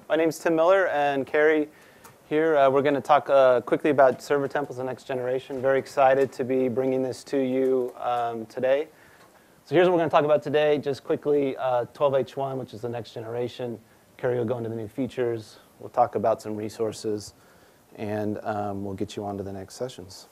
My name's Tim Miller, and Carrie here. We're going to talk quickly about server templates and next generation. Very excited to be bringing this to you today. So here's what we're going to talk about today. Just quickly, 12H1, which is the next generation. Carrie will go into the new features. We'll talk about some resources, and we'll get you on to the next sessions.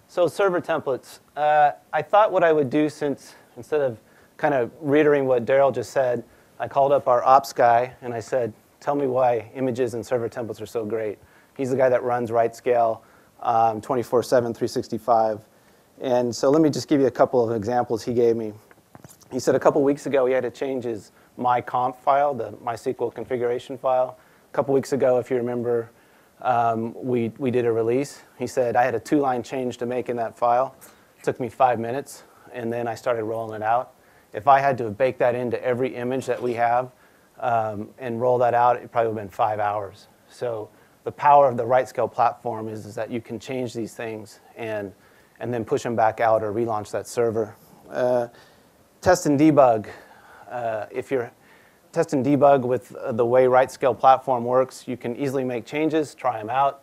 So server templates. I thought what I would do, since instead of kind of reiterating what Daryl just said, I called up our ops guy, and I said, tell me why images and server templates are so great. He's the guy that runs RightScale 24/7, 365. And so let me just give you a couple of examples he gave me. He said a couple weeks ago he had to change his myconf file, the MySQL configuration file. A couple weeks ago, if you remember, we did a release. He said I had a 2-line change to make in that file. It took me 5 minutes, and then I started rolling it out. If I had to bake that into every image that we have and roll that out, it probably would have been 5 hours. So the power of the RightScale platform is that you can change these things and then push them back out or relaunch that server. Test and debug. If you're test and debug with the way RightScale platform works, you can easily make changes, try them out.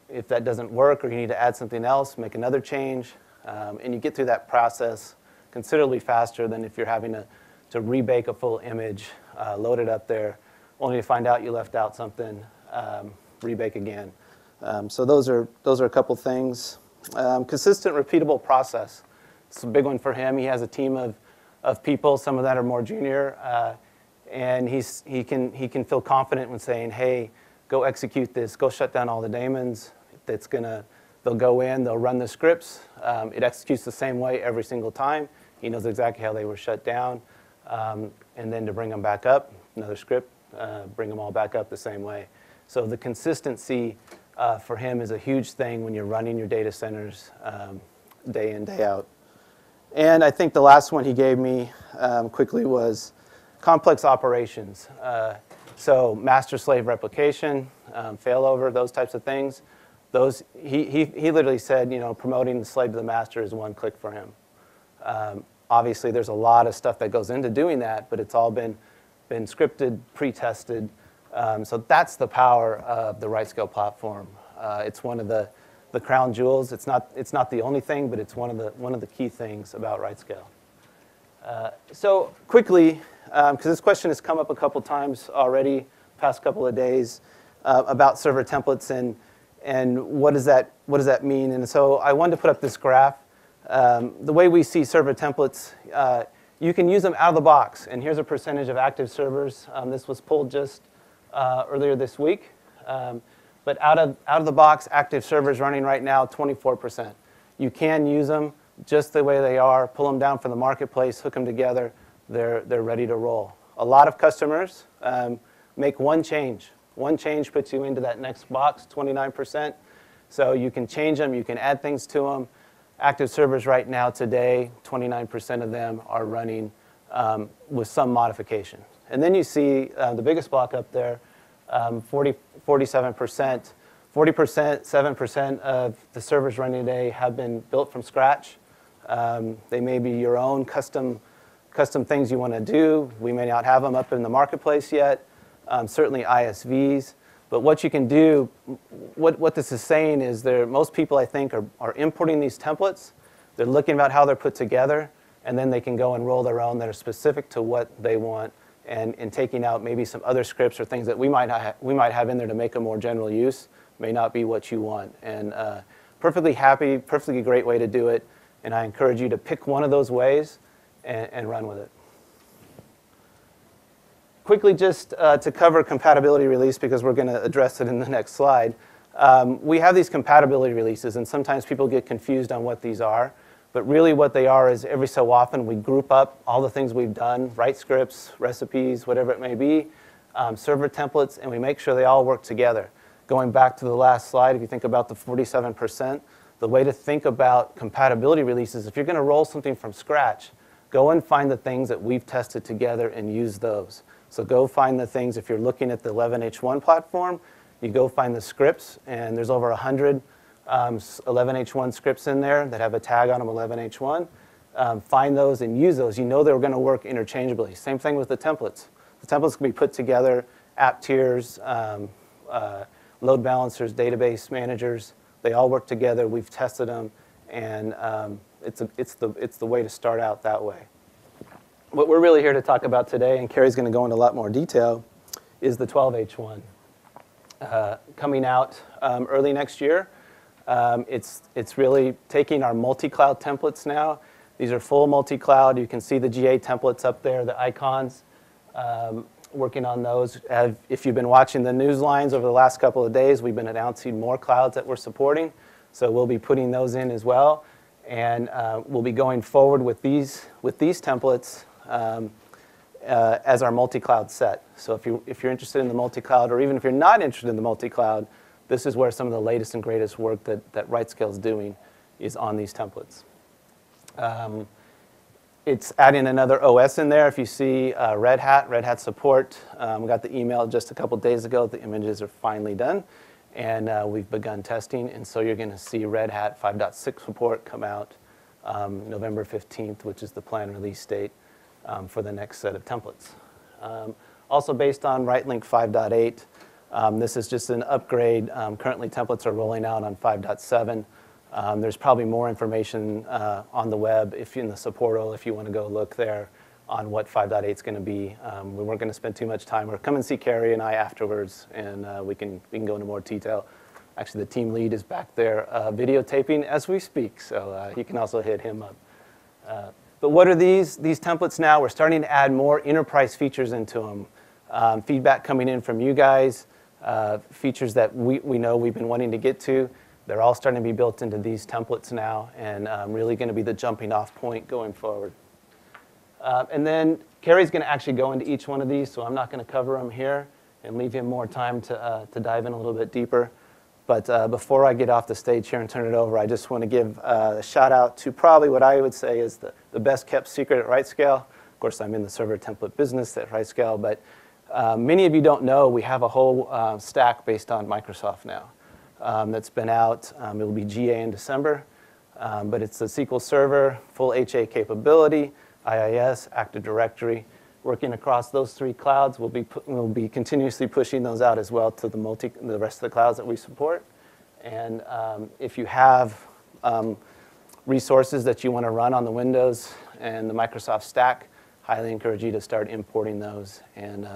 If that doesn't work or you need to add something else, make another change. And you get through that process considerably faster than if you're having to rebake a full image, load it up there, only to find out you left out something, rebake again. So those are a couple things. Consistent, repeatable process. It's a big one for him. He has a team of people, some of that are more junior, and he can feel confident when saying, hey, go execute this, go shut down all the daemons. They'll go in, they'll run the scripts. It executes the same way every single time. He knows exactly how they were shut down. And then to bring them back up, another script, bring them all back up the same way. So the consistency for him is a huge thing when you're running your data centers day in, day out. And I think the last one he gave me quickly was complex operations. So master-slave replication, failover, those types of things. He literally said, promoting the slave to the master is one click for him. Obviously, there's a lot of stuff that goes into doing that, but it's all been scripted, pre-tested. So that's the power of the RightScale platform. It's one of the crown jewels. It's not the only thing, but it's one of the key things about RightScale. So quickly, because this question has come up a couple times already, past couple of days, about server templates and what does that mean? And so I wanted to put up this graph. The way we see server templates, you can use them out of the box. And here's a percentage of active servers. This was pulled just earlier this week. But out of the box, active servers running right now, 24%. You can use them just the way they are, pull them down from the marketplace, hook them together. They're ready to roll. A lot of customers make one change. One change puts you into that next box, 29%. So you can change them, you can add things to them. Active servers right now today, 29% of them are running with some modification. And then you see the biggest block up there, 47%. 40%, 7% of the servers running today have been built from scratch. They may be your own custom things you want to do. We may not have them up in the marketplace yet. Certainly ISVs. But what you can do, what this is saying is most people, I think, are importing these templates. They're looking about how they're put together, and then they can go and roll their own that are specific to what they want, and taking out maybe some other scripts or things that we might have in there to make a more general use may not be what you want. And perfectly happy, perfectly great way to do it, and I encourage you to pick one of those ways and run with it. Quickly, just to cover compatibility release, because we're going to address it in the next slide. We have these compatibility releases, and sometimes people get confused on what these are. But really what they are is every so often we group up all the things we've done, write scripts, recipes, whatever it may be, server templates, and we make sure they all work together. Going back to the last slide, if you think about the 47%, the way to think about compatibility releases, if you're going to roll something from scratch, go and find the things that we've tested together and use those. So go find the things, if you're looking at the 11H1 platform, you go find the scripts, and there's over 100 11H1 scripts in there that have a tag on them, 11H1. Find those and use those. You know they're going to work interchangeably. Same thing with the templates. The templates can be put together, app tiers, load balancers, database managers. They all work together. We've tested them, and it's the way to start out that way. What we're really here to talk about today, and Carrie's going to go into a lot more detail, is the 12H1. Coming out early next year. It's really taking our multi-cloud templates now. These are full multi-cloud. You can see the GA templates up there, the icons. Working on those. If you've been watching the news lines over the last couple of days, we've been announcing more clouds that we're supporting. So we'll be putting those in as well. And we'll be going forward with these templates as our multi-cloud set. So if you're interested in the multi-cloud, or even if you're not interested in the multi-cloud, this is where some of the latest and greatest work that RightScale is doing is on these templates. It's adding another OS in there. If you see Red Hat support, we got the email just a couple days ago. The images are finally done, and we've begun testing. And so you're going to see Red Hat 5.6 support come out November 15th, which is the planned release date for the next set of templates. Also based on RightLink 5.8, this is just an upgrade. Currently, templates are rolling out on 5.7. There's probably more information on the web, if in the supportal, if you want to go look there on what 5.8 is going to be. We weren't going to spend too much time. Or come and see Carrie and I afterwards, and we can go into more detail. Actually, the team lead is back there videotaping as we speak, so you can also hit him up. But what are these templates now? We're starting to add more enterprise features into them. Feedback coming in from you guys, features that we know we've been wanting to get to. They're all starting to be built into these templates now, and really going to be the jumping off point going forward. And then Carrie's going to actually go into each one of these, so I'm not going to cover them here and leave him more time to dive in a little bit deeper. But before I get off the stage here and turn it over, I just want to give a shout out to probably what I would say is the best kept secret at RightScale. Of course, I'm in the server template business at RightScale, but many of you don't know we have a whole stack based on Microsoft now. That's been out. It will be GA in December, but it's a SQL Server, full HA capability, IIS, Active Directory. Working across those three clouds, we'll be continuously pushing those out as well to the rest of the clouds that we support. And if you have resources that you want to run on the Windows and the Microsoft stack, highly encourage you to start importing those. And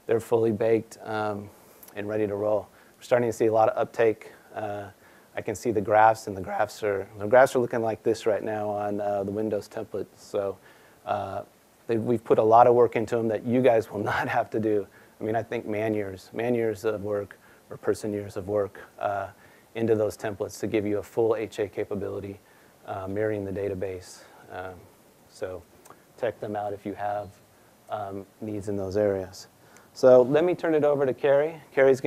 they're fully baked and ready to roll. We're starting to see a lot of uptake. I can see the graphs, and the graphs are looking like this right now on the Windows template. So we've put a lot of work into them that you guys will not have to do. I mean, I think man years of work or person years of work into those templates to give you a full HA capability, mirroring the database. So check them out if you have needs in those areas. So let me turn it over to Carrie. Carrie's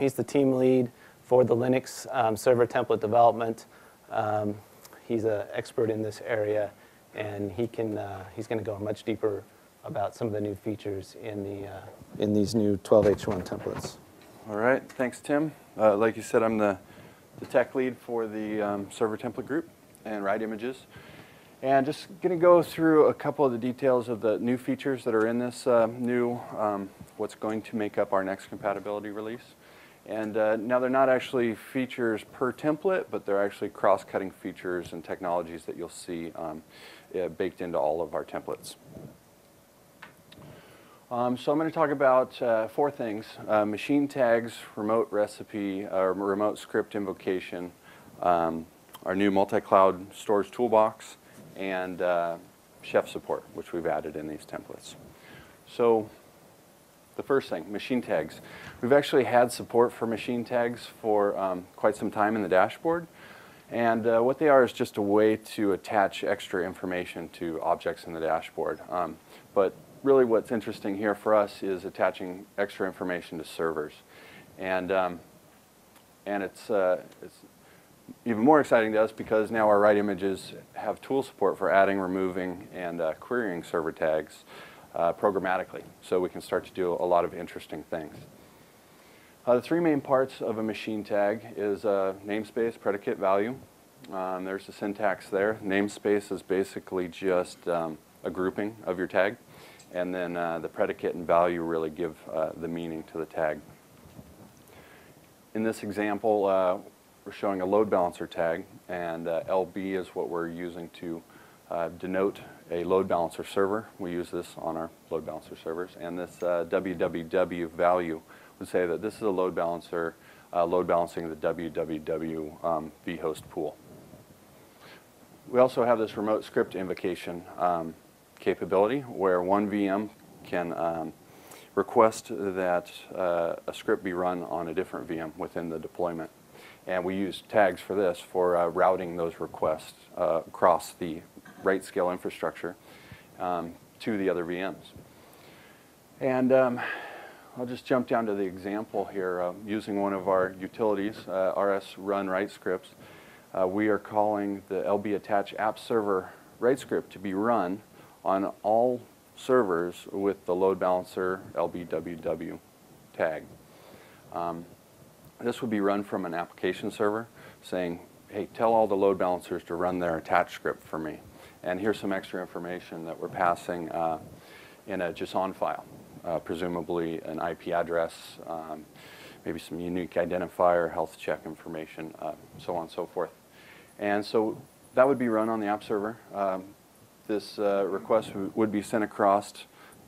he's the team lead for the Linux server template development. He's an expert in this area, and he's going to go much deeper about some of the new features in these new 12H1 templates. All right, thanks, Tim. Like you said, I'm the tech lead for the server template group and Write Images. And just going to go through a couple of the details of the new features that are in this what's going to make up our next compatibility release. And now they're not actually features per template, but they're actually cross-cutting features and technologies that you'll see baked into all of our templates. So I'm going to talk about four things: machine tags, remote recipe, remote script invocation, our new multi-cloud storage toolbox, and Chef support, which we've added in these templates. So the first thing, machine tags. We've actually had support for machine tags for quite some time in the dashboard. And what they are is just a way to attach extra information to objects in the dashboard. But really what's interesting here for us is attaching extra information to servers. And it's even more exciting to us because now our Write Images have tool support for adding, removing, and querying server tags programmatically. So we can start to do a lot of interesting things. The three main parts of a machine tag is namespace, predicate, value. There's the syntax there. Namespace is basically just a grouping of your tag. and then the predicate and value really give the meaning to the tag. In this example, we're showing a load balancer tag, and LB is what we're using to denote a load balancer server. We use this on our load balancer servers, and this www value would say that this is a load balancer load balancing the www vhost pool. We also have this remote script invocation capability where one VM can request that a script be run on a different VM within the deployment. And we use tags for this, for routing those requests across the RightScale infrastructure to the other VMs. And I'll just jump down to the example here using one of our utilities, RS run write scripts. We are calling the LB attach app server write script to be run on all servers with the load balancer LBWW tag. This would be run from an application server saying, hey, tell all the load balancers to run their attach script for me. And here's some extra information that we're passing in a JSON file, presumably an IP address, maybe some unique identifier, health check information, so on and so forth. And so that would be run on the app server. This request would be sent across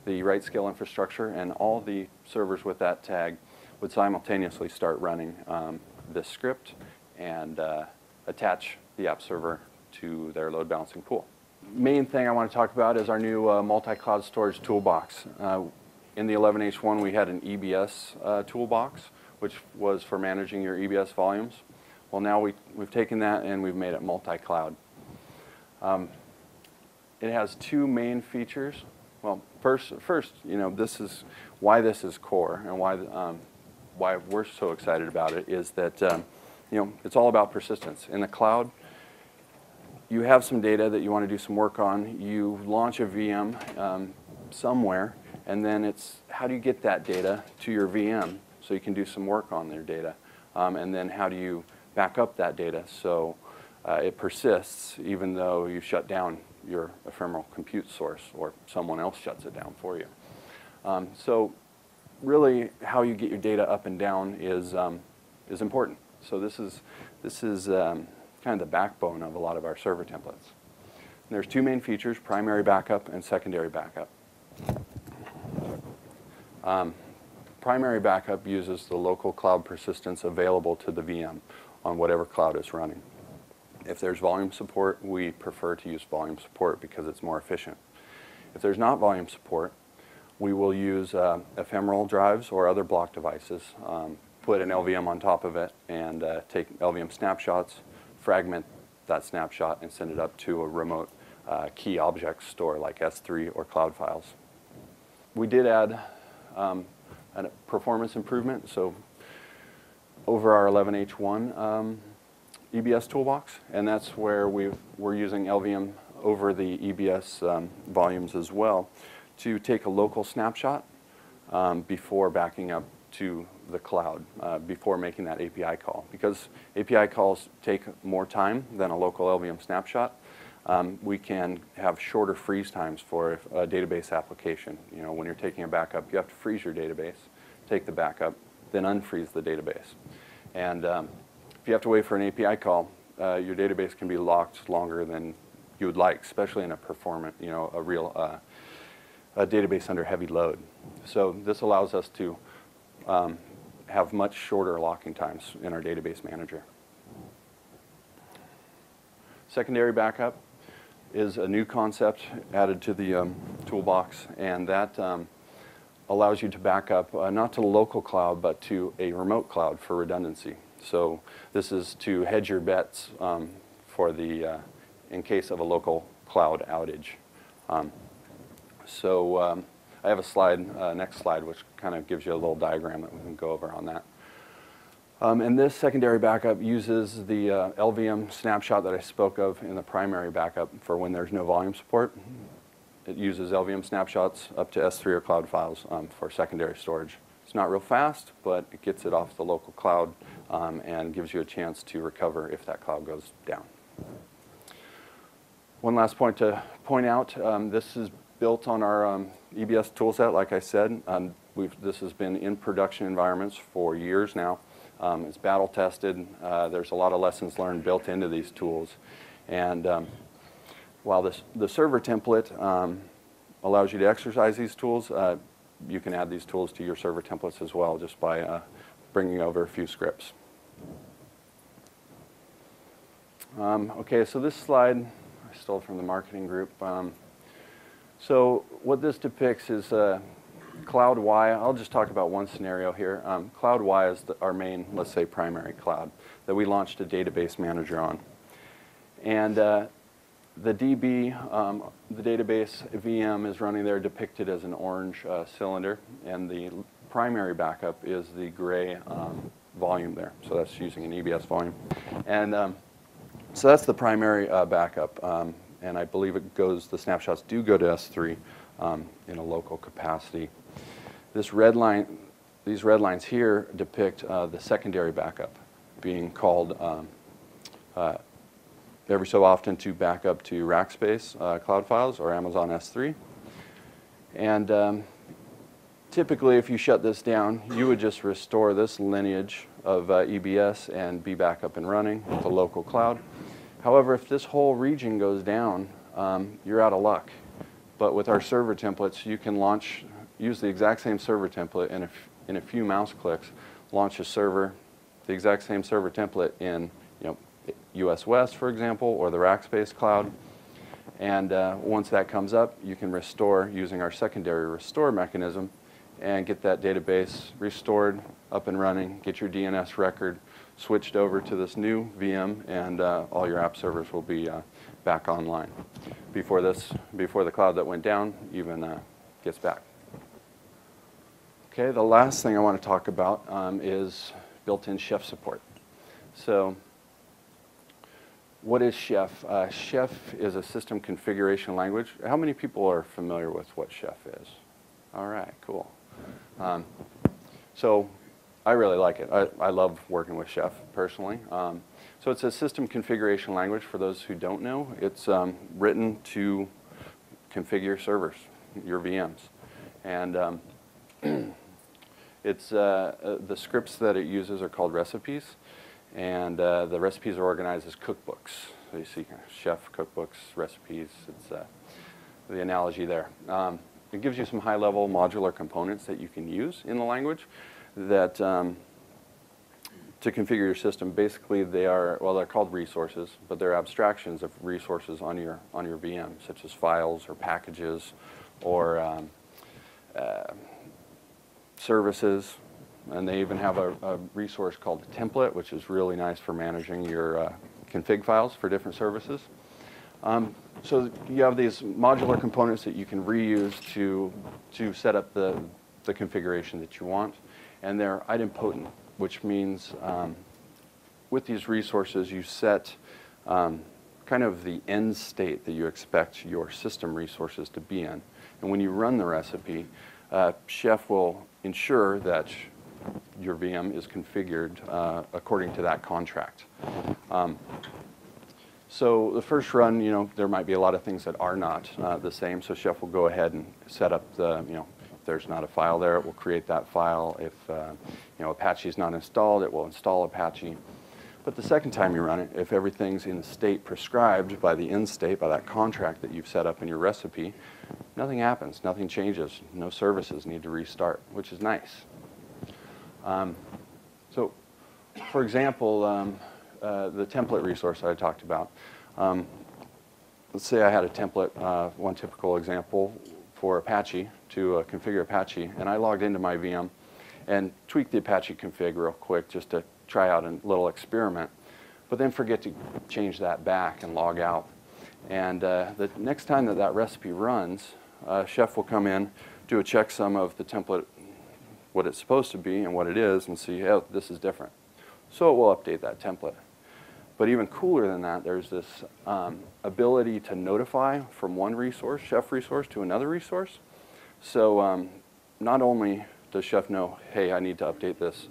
the RightScale infrastructure, and all the servers with that tag would simultaneously start running this script and attach the app server to their load balancing pool. Main thing I want to talk about is our new multi-cloud storage toolbox. In the 11H1 we had an EBS toolbox, which was for managing your EBS volumes. Well, now we've taken that and we've made it multi-cloud. It has two main features. Well, first, you know, this is why this is core, and why we're so excited about it is that you know, it's all about persistence. In the cloud, you have some data that you want to do some work on. You launch a VM somewhere, and then it's how do you get that data to your VM so you can do some work on their data, and then how do you back up that data so it persists even though you shut down your ephemeral compute source or someone else shuts it down for you. So really how you get your data up and down is important. So this is kind of the backbone of a lot of our server templates. And there's two main features, primary backup and secondary backup. Primary backup uses the local cloud persistence available to the VM on whatever cloud is running. If there's volume support, we prefer to use volume support because it's more efficient. If there's not volume support, we will use ephemeral drives or other block devices, put an LVM on top of it, and take LVM snapshots, fragment that snapshot, and send it up to a remote key object store like S3 or cloud files. We did add a performance improvement. So over our 11H1 EBS toolbox, and that's where we're using LVM over the EBS volumes as well to take a local snapshot before backing up to the cloud, before making that API call. Because API calls take more time than a local LVM snapshot, we can have shorter freeze times for a database application. You know, when you're taking a backup, you have to freeze your database, take the backup, then unfreeze the database. And if you have to wait for an API call, your database can be locked longer than you would like, especially in a performant, you know, a real a database under heavy load. So this allows us to have much shorter locking times in our database manager. Secondary backup is a new concept added to the toolbox, and that allows you to back up not to the local cloud, but to a remote cloud for redundancy. So this is to hedge your bets for the in case of a local cloud outage. I have a slide, next slide, which kind of gives you a little diagram that we can go over on that. And this secondary backup uses the LVM snapshot that I spoke of in the primary backup for when there's no volume support. It uses LVM snapshots up to S3 or cloud files for secondary storage. It's not real fast, but it gets it off the local cloud and gives you a chance to recover if that cloud goes down. One last point to point out, this is built on our EBS toolset, like I said. This has been in production environments for years now. It's battle tested. There's a lot of lessons learned built into these tools. And while the server template allows you to exercise these tools, you can add these tools to your server templates as well just by bringing over a few scripts. Okay, so this slide I stole from the marketing group. So what this depicts is Cloud Y. I'll just talk about one scenario here. Cloud Y is our main, let's say, primary cloud that we launched a database manager on. And the DB, the database VM, is running there depicted as an orange cylinder, and the primary backup is the gray volume there. So that's using an EBS volume. And so that's the primary backup. And I believe the snapshots do go to S3 in a local capacity. These red lines here depict the secondary backup being called every so often to back up to Rackspace cloud files or Amazon S3. And typically, if you shut this down, you would just restore this lineage of EBS and be back up and running with a local cloud. However, if this whole region goes down, you're out of luck. But with our server templates, you can use the exact same server template and in a few mouse clicks, launch a server, the exact same server template in US West, for example, or the Rackspace cloud. And once that comes up, you can restore using our secondary restore mechanism and get that database restored, up and running, get your DNS record switched over to this new VM, and all your app servers will be back online before the cloud that went down even gets back. Okay, the last thing I want to talk about is built-in Chef support. So what is Chef? Chef is a system configuration language. How many people are familiar with what Chef is? All right, cool. So I really like it. I love working with Chef personally. So it's a system configuration language for those who don't know. It's written to configure servers, your VMs. And it's the scripts that it uses are called recipes. And the recipes are organized as cookbooks. So you see Chef cookbooks, recipes. It's the analogy there. It gives you some high-level modular components that you can use in the language that to configure your system. Basically, they're called resources, but they're abstractions of resources on your VM, such as files or packages or services. And they even have a resource called a template, which is really nice for managing your config files for different services. So you have these modular components that you can reuse to set up the configuration that you want. And they're idempotent, which means with these resources, you set kind of the end state that you expect your system resources to be in. And when you run the recipe, Chef will ensure that your VM is configured according to that contract. So the first run, there might be a lot of things that are not the same. So Chef will go ahead and set up the, if there's not a file there, it will create that file. If Apache is not installed, it will install Apache. But the second time you run it, if everything's in the state prescribed by the end state, by that contract that you've set up in your recipe, nothing happens, nothing changes, no services need to restart, which is nice. So, for example, the template resource I talked about. Let's say I had a template, one typical example for Apache to configure Apache, and I logged into my VM and tweaked the Apache config real quick just to try out a little experiment, but then forget to change that back and log out. And the next time that recipe runs, Chef will come in, do a checksum of the template, what it's supposed to be and what it is, and see, oh, this is different. So it will update that template. But even cooler than that, there's this ability to notify from one resource, Chef resource, to another resource. So not only does Chef know, hey, I need to update this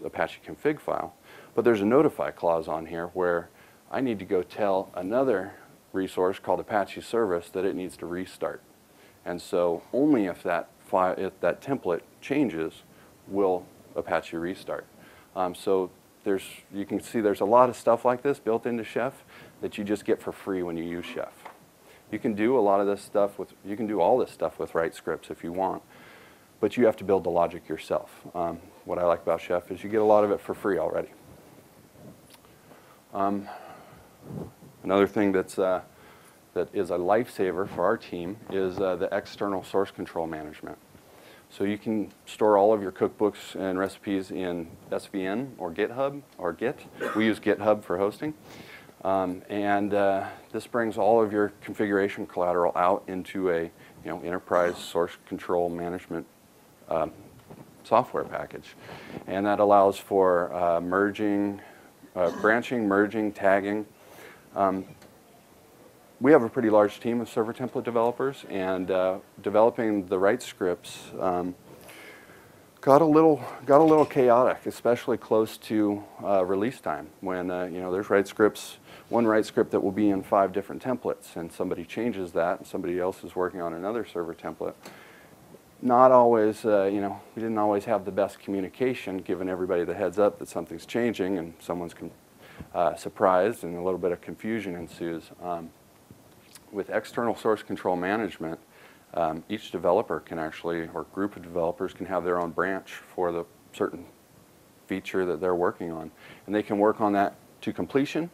Apache config file, but there's a notify clause on here where I need to go tell another resource called Apache service that it needs to restart. And so only if that file, if that template changes, will Apache restart. So you can see there's a lot of stuff like this built into Chef that you just get for free when you use Chef. You can do a lot of this stuff with, you can do all this stuff with RightScripts if you want, but you have to build the logic yourself. What I like about Chef is you get a lot of it for free already. Another thing that is a lifesaver for our team is the external source control management. So you can store all of your cookbooks and recipes in SVN or GitHub or Git. We use GitHub for hosting. This brings all of your configuration collateral out into a enterprise source control management software package. And that allows for branching, merging, tagging. We have a pretty large team of server template developers, and developing the RightScripts got a little chaotic, especially close to release time, when there's one RightScript that will be in 5 different templates, and somebody changes that, and somebody else is working on another server template. Not always, we didn't always have the best communication, giving everybody the heads up that something's changing, and someone's surprised, and a little bit of confusion ensues. With external source control management, each developer can actually, or group of developers can have their own branch for the certain feature that they're working on. And they can work on that to completion.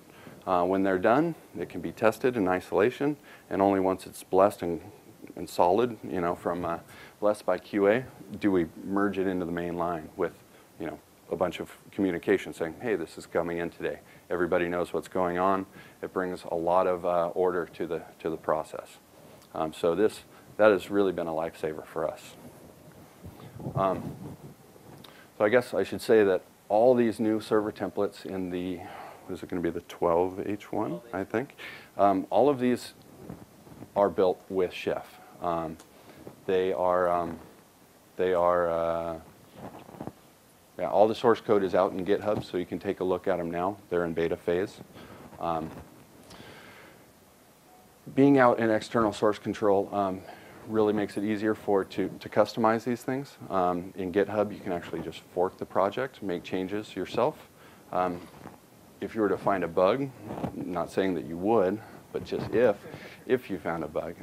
When they're done, it can be tested in isolation, and only once it's blessed and solid, from blessed by QA, do we merge it into the main line with, a bunch of communication saying, hey, this is coming in today. Everybody knows what's going on. It brings a lot of order to the process. So that has really been a lifesaver for us. So I guess I should say that all these new server templates in the, is it going to be the 12H1, I think? All of these are built with Chef. Yeah, all the source code is out in GitHub, so you can take a look at them now. They're in beta phase. Being out in external source control really makes it easier to customize these things. In GitHub, you can actually just fork the project, make changes yourself. If you were to find a bug, not saying that you would, but just if you found a bug,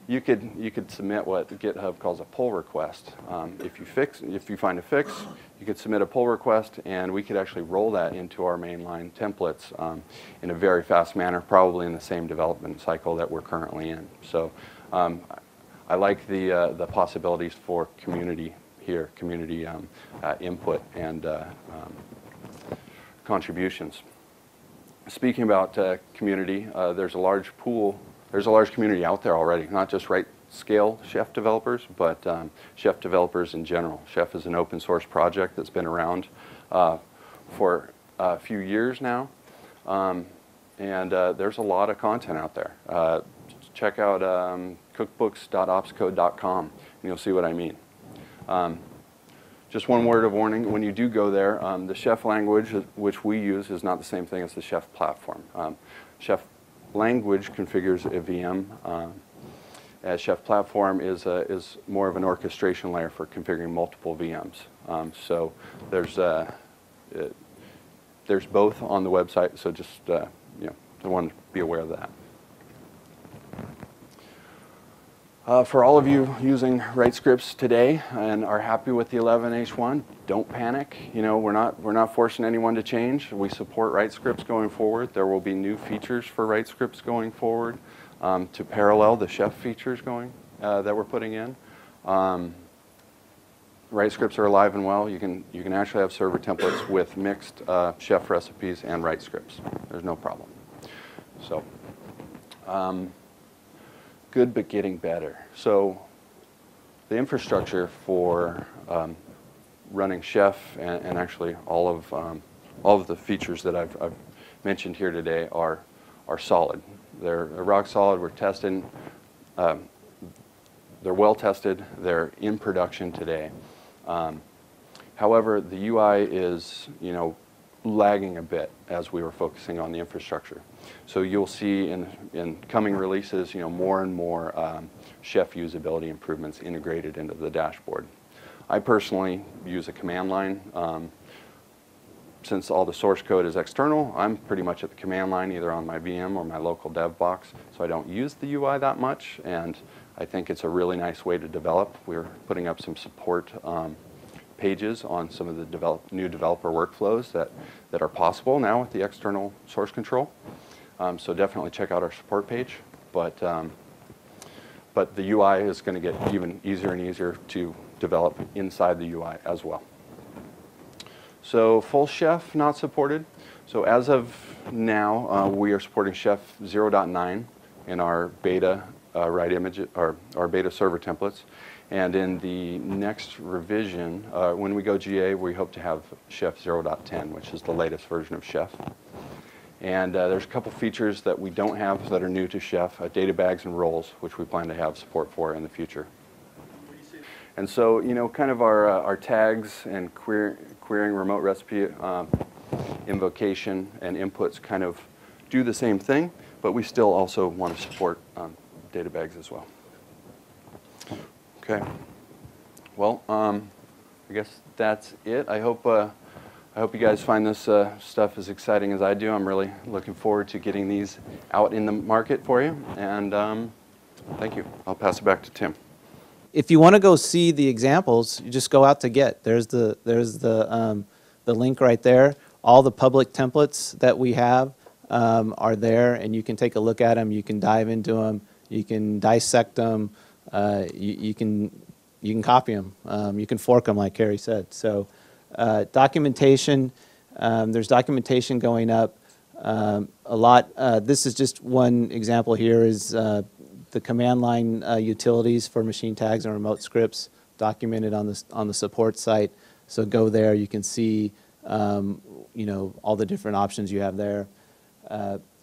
you could submit what GitHub calls a pull request. If you find a fix, you could submit a pull request, and we could actually roll that into our mainline templates in a very fast manner, probably in the same development cycle that we're currently in. So I like the possibilities for community here, community input and contributions. Speaking about community, there's a large pool. There's a large community out there already, not just RightScale Chef developers, but Chef developers in general. Chef is an open source project that's been around for a few years now, and there's a lot of content out there. Check out cookbooks.opscode.com, and you'll see what I mean. Just one word of warning, when you do go there, the Chef language, which we use, is not the same thing as the Chef platform. Chef language configures a VM, as Chef platform is more of an orchestration layer for configuring multiple VMs. So there's both on the website, so just I want to be aware of that. For all of you using RightScripts today and are happy with the 11H1, don't panic. We're not forcing anyone to change. We support RightScripts going forward. There will be new features for RightScripts going forward to parallel the Chef features that we're putting in. RightScripts are alive and well. You can actually have server templates with mixed Chef recipes and RightScripts. There's no problem. So. Good, but getting better. So the infrastructure for running Chef and actually all of the features that I've mentioned here today are solid. They're rock solid. We're testing. They're well tested. They're in production today. However, the UI is lagging a bit as we were focusing on the infrastructure. So you'll see in coming releases, more and more Chef usability improvements integrated into the dashboard. I personally use a command line. Since all the source code is external, I'm pretty much at the command line either on my VM or my local dev box, so I don't use the UI that much, and I think it's a really nice way to develop. We're putting up some support pages on some of the new developer workflows that are possible now with the external source control. So definitely check out our support page, but the UI is going to get even easier and easier to develop inside the UI as well. So full Chef not supported. So as of now, we are supporting Chef 0.9 in our beta our beta server templates. And in the next revision, when we go GA, we hope to have Chef 0.10, which is the latest version of Chef. And there's a couple features that we don't have that are new to Chef, data bags and roles, which we plan to have support for in the future. And so, kind of our tags and querying remote recipe invocation and inputs kind of do the same thing, but we still also want to support data bags as well. Okay. Well, I guess that's it. I hope you guys find this stuff as exciting as I do. I'm really looking forward to getting these out in the market for you. And thank you. I'll pass it back to Tim. If you want to go see the examples, you just go out to Get. There's the link right there. All the public templates that we have are there, and you can take a look at them. You can dive into them. You can dissect them. You can copy them. You can fork them, like Carrie said. So documentation. There's documentation going up a lot. This is just one example here. Is the command line utilities for machine tags and remote scripts documented on the support site. So go there, you can see all the different options you have there.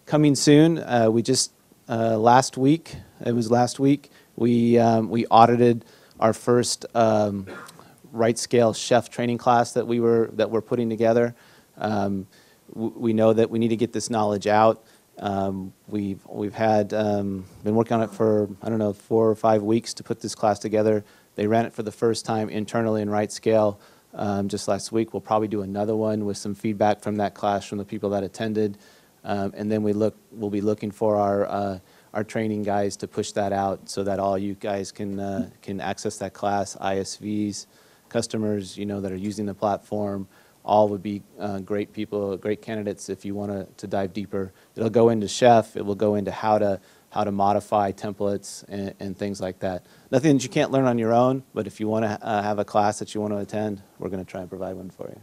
Coming soon, we just last week we audited our first RightScale Chef training class that we're putting together. We know that we need to get this knowledge out. We've had been working on it for, I don't know, 4 or 5 weeks to put this class together. They ran it for the first time internally in RightScale just last week. We'll probably do another one with some feedback from that class from the people that attended, and then we'll be looking for our training guys to push that out so that all you guys can access that class. ISVs, customers, that are using the platform. All would be great people, great candidates if you want to dive deeper. It'll go into Chef. It will go into how to modify templates and things like that. Nothing that you can't learn on your own, but if you want to have a class that you want to attend, we're going to try and provide one for you.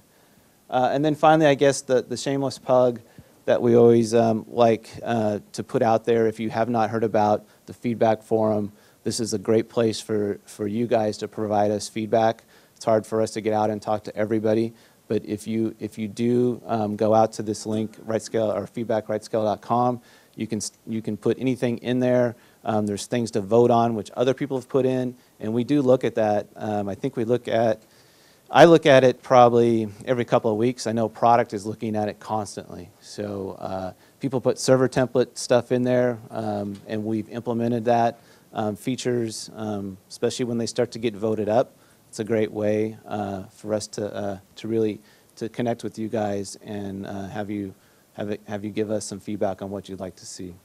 And then finally, I guess the shameless plug that we always like to put out there. If you have not heard about the feedback forum, this is a great place for you guys to provide us feedback. It's hard for us to get out and talk to everybody. But if you do go out to this link, RightScale or feedback.rightscale.com, you can put anything in there. There's things to vote on, which other people have put in, and we do look at that. I think I look at it probably every couple of weeks. I know product is looking at it constantly. So people put server template stuff in there, and we've implemented that. Features, especially when they start to get voted up. It's a great way for us to really connect with you guys and have you give us some feedback on what you'd like to see.